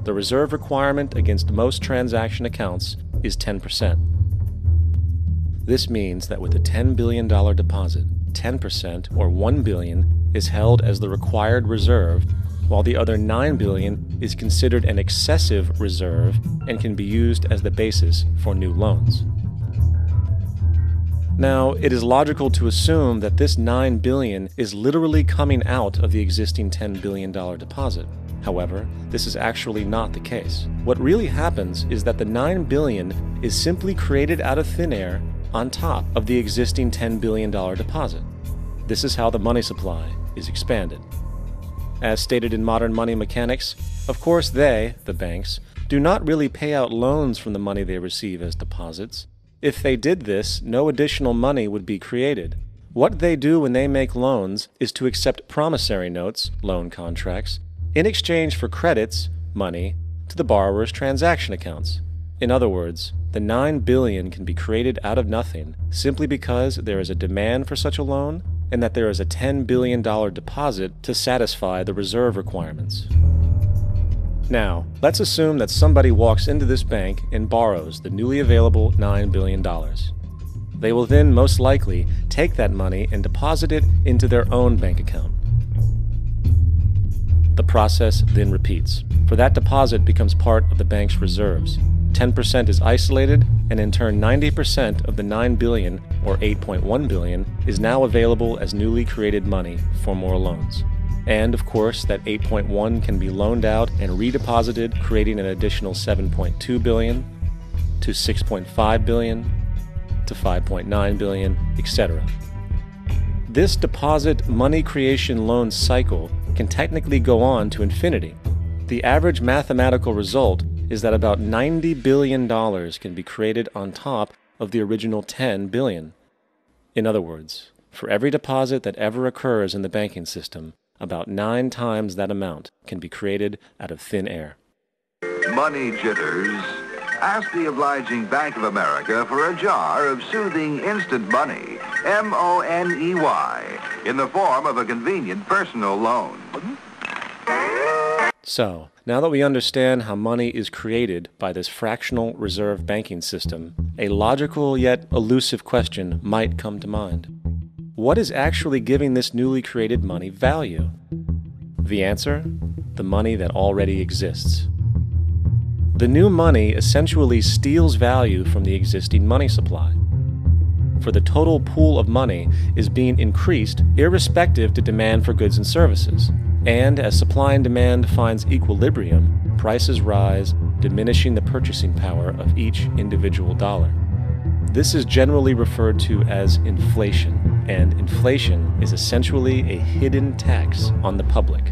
The reserve requirement against most transaction accounts is 10%. This means that with a $10 billion deposit, 10% or $1 billion is held as the required reserve, while the other $9 billion is considered an excessive reserve and can be used as the basis for new loans. Now, it is logical to assume that this $9 billion is literally coming out of the existing $10 billion deposit. However, this is actually not the case. What really happens is that the $9 billion is simply created out of thin air on top of the existing $10 billion deposit. This is how the money supply is expanded. As stated in modern money mechanics, of course they, the banks, do not really pay out loans from the money they receive as deposits. If they did this, no additional money would be created. What they do when they make loans is to accept promissory notes, loan contracts, in exchange for credits, money, to the borrower's transaction accounts. In other words, the $9 billion can be created out of nothing simply because there is a demand for such a loan and that there is a $10 billion deposit to satisfy the reserve requirements. Now, let's assume that somebody walks into this bank and borrows the newly available $9 billion. They will then most likely take that money and deposit it into their own bank account. The process then repeats, for that deposit becomes part of the bank's reserves. 10% is isolated, and in turn 90% of the $9 billion, or $8.1 billion, is now available as newly created money for more loans. And of course, that 8.1 can be loaned out and redeposited, creating an additional 7.2 billion, to 6.5 billion, to 5.9 billion, etc. This deposit money creation loan cycle can technically go on to infinity. The average mathematical result is that about $90 billion can be created on top of the original $10 billion. In other words, for every deposit that ever occurs in the banking system, about 9 times that amount can be created out of thin air. Money jitters? Ask the obliging Bank of America for a jar of soothing instant money, M-O-N-E-Y, in the form of a convenient personal loan. So, now that we understand how money is created by this fractional reserve banking system, a logical yet elusive question might come to mind. What is actually giving this newly created money value? The answer? The money that already exists. The new money essentially steals value from the existing money supply. For the total pool of money is being increased irrespective to demand for goods and services. And as supply and demand finds equilibrium, prices rise, diminishing the purchasing power of each individual dollar. This is generally referred to as inflation, and inflation is essentially a hidden tax on the public.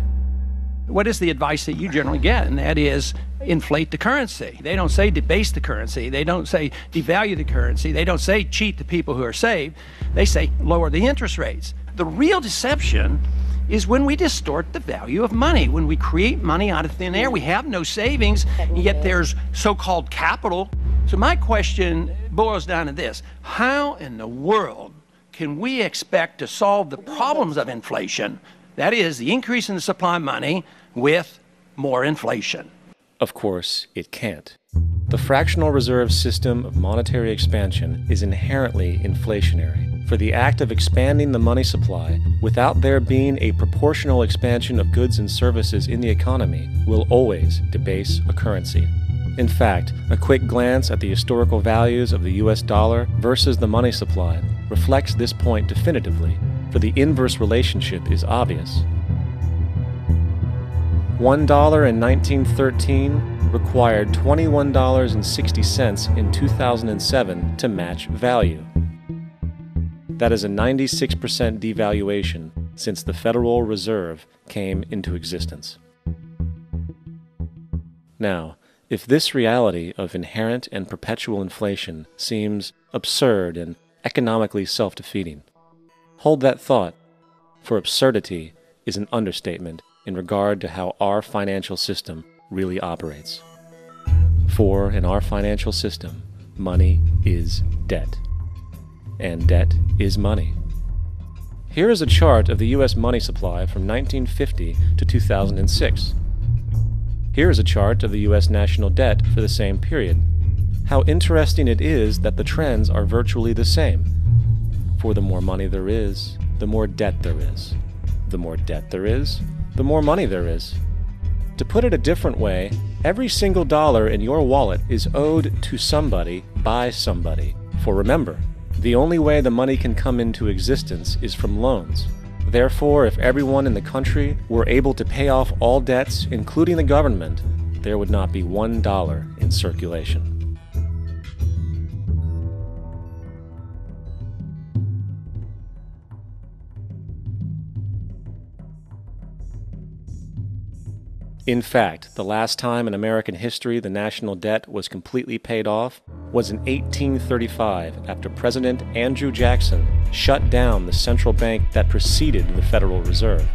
What is the advice that you generally get? And that is inflate the currency. They don't say debase the currency. They don't say devalue the currency. They don't say cheat the people who are saved. They say lower the interest rates. The real deception is when we distort the value of money. When we create money out of thin air, we have no savings, yet there's so-called capital. So my question boils down to this: how in the world can we expect to solve the problems of inflation, that is, the increase in the supply of money, with more inflation? Of course, it can't. The fractional reserve system of monetary expansion is inherently inflationary. For the act of expanding the money supply without there being a proportional expansion of goods and services in the economy will always debase a currency. In fact, a quick glance at the historical values of the US dollar versus the money supply reflects this point definitively, for the inverse relationship is obvious. $1 in 1913 required $21.60 in 2007 to match value. That is a 96% devaluation since the Federal Reserve came into existence. Now, if this reality of inherent and perpetual inflation seems absurd and economically self-defeating, hold that thought, for absurdity is an understatement in regard to how our financial system really operates. For in our financial system, money is debt. And debt is money. Here is a chart of the U.S. money supply from 1950 to 2006. Here is a chart of the U.S. national debt for the same period. How interesting it is that the trends are virtually the same. For the more money there is, the more debt there is. The more debt there is, the more money there is. To put it a different way, every single dollar in your wallet is owed to somebody by somebody. For remember, the only way the money can come into existence is from loans. Therefore, if everyone in the country were able to pay off all debts, including the government, there would not be $1 in circulation. In fact, the last time in American history the national debt was completely paid off was in 1835 after President Andrew Jackson shut down the central bank that preceded the Federal Reserve.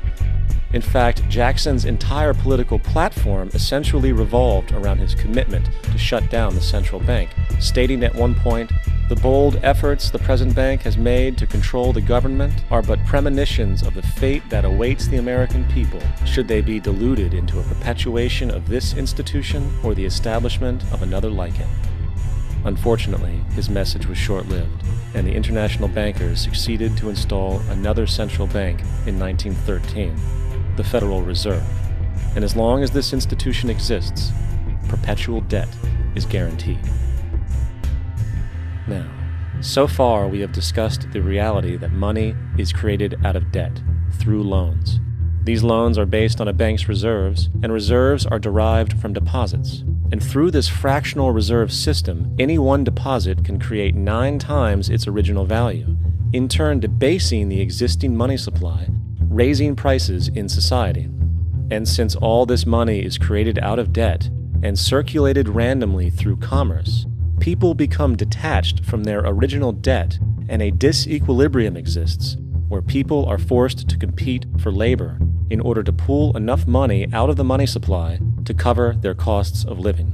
In fact, Jackson's entire political platform essentially revolved around his commitment to shut down the central bank, stating at one point, "The bold efforts the present bank has made to control the government are but premonitions of the fate that awaits the American people, should they be deluded into a perpetuation of this institution or the establishment of another like it." Unfortunately, his message was short-lived, and the international bankers succeeded to install another central bank in 1913, the Federal Reserve. And as long as this institution exists, perpetual debt is guaranteed. Now, so far we have discussed the reality that money is created out of debt, through loans. These loans are based on a bank's reserves, and reserves are derived from deposits. And through this fractional reserve system, any one deposit can create 9 times its original value, in turn debasing the existing money supply, raising prices in society. And since all this money is created out of debt and circulated randomly through commerce, people become detached from their original debt, and a disequilibrium exists where people are forced to compete for labor in order to pool enough money out of the money supply to cover their costs of living.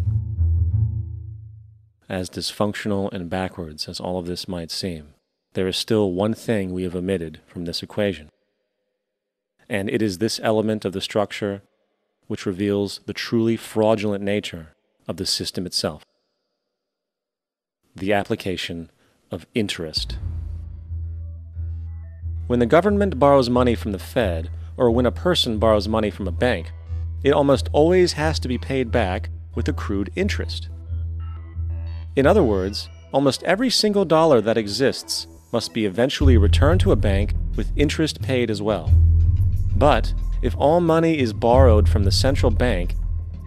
As dysfunctional and backwards as all of this might seem, there is still one thing we have omitted from this equation. And it is this element of the structure which reveals the truly fraudulent nature of the system itself: the application of interest. When the government borrows money from the Fed, or when a person borrows money from a bank, it almost always has to be paid back with accrued interest. In other words, almost every single dollar that exists must be eventually returned to a bank with interest paid as well. But if all money is borrowed from the central bank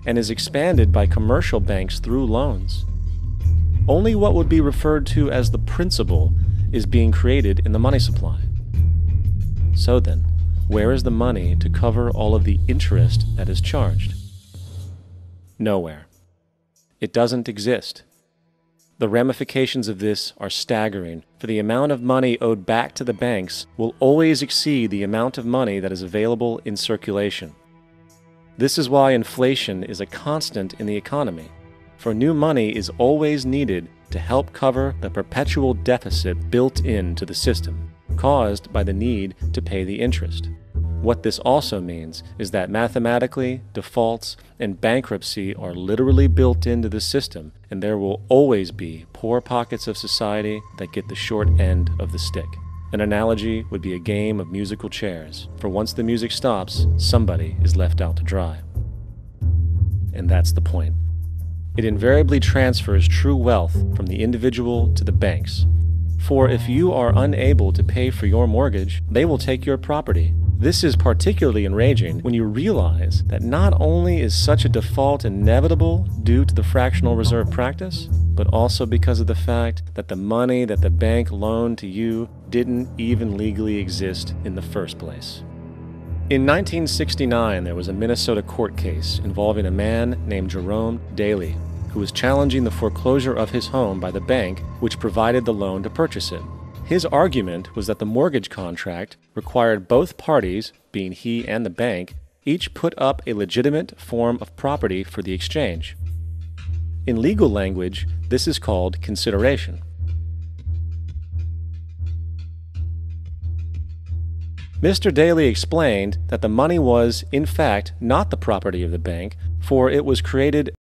and is expanded by commercial banks through loans, only what would be referred to as the principal is being created in the money supply. So then, where is the money to cover all of the interest that is charged? Nowhere. It doesn't exist. The ramifications of this are staggering, for the amount of money owed back to the banks will always exceed the amount of money that is available in circulation. This is why inflation is a constant in the economy, for new money is always needed to help cover the perpetual deficit built into the system, caused by the need to pay the interest. What this also means is that mathematically, defaults and bankruptcy are literally built into the system, and there will always be poor pockets of society that get the short end of the stick. An analogy would be a game of musical chairs, for once the music stops, somebody is left out to dry. And that's the point. It invariably transfers true wealth from the individual to the banks. For if you are unable to pay for your mortgage, they will take your property. This is particularly enraging when you realize that not only is such a default inevitable due to the fractional reserve practice, but also because of the fact that the money that the bank loaned to you didn't even legally exist in the first place. In 1969, there was a Minnesota court case involving a man named Jerome Daly, who was challenging the foreclosure of his home by the bank which provided the loan to purchase it. His argument was that the mortgage contract required both parties, being he and the bank, each put up a legitimate form of property for the exchange. In legal language, this is called consideration. Mr. Daly explained that the money was, in fact, not the property of the bank, for it was created